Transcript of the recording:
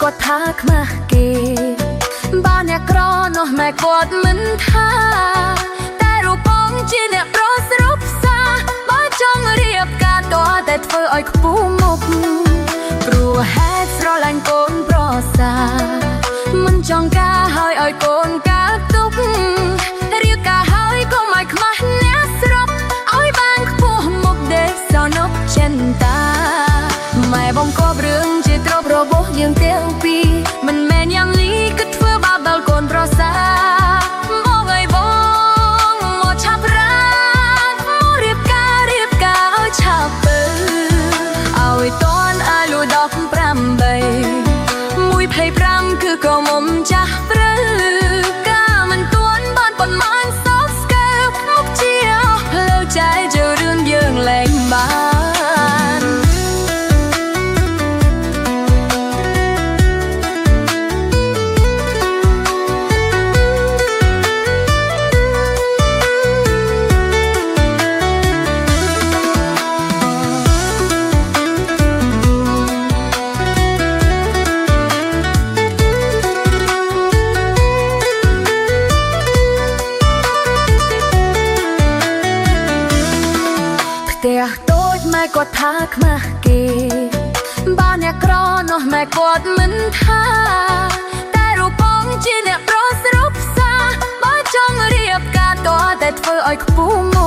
គាត់ថាខ្មាស់គេបើអ្នកក្រនោះម៉ែគាត់មិនថាតែរូបបងជាអ្នកប្រស្រុកផ្សាបើចង់រៀបការតតែធ្វើឲ្យខ្ពស់មុខព្រោះហេតុស្រឡាញ់កូនប្រសាមិនចង់ការឲ្យកូនការទុករៀបការហើយក៏មិនខ្មាស់អ្នកស្រុកឲ្យបានខ្ពស់មុខដេកសនុកចិនតាម៉ែបងក៏រឿងជាទ្រព្យរបស់យើងទាំងពីរមិនមែនយ៉ាងនេះគិតធ្វើបាបដល់កូនប្រសាមកឲ្យបងមកឆាប់រាមករៀបការឲ្យឆាប់ទៅឲ្យតន់អាយុ15គឺក៏មុំចាស់ព្រឺការមិនទាន់បានប៉ុន្មានសោកស្កើមុខជាផ្លូវใจជារឿងយើងលែងបានផ្ទះតូចម៉ែគាត់ថាខ្មាស់គេបើអ្នកក្រនោះម៉ែគាត់មិនថាតែរូបបងជាអ្នកប្រស្រុកផ្សាបើចង់រៀបការតតែធ្វើឲ្យខ្ពស់មុខ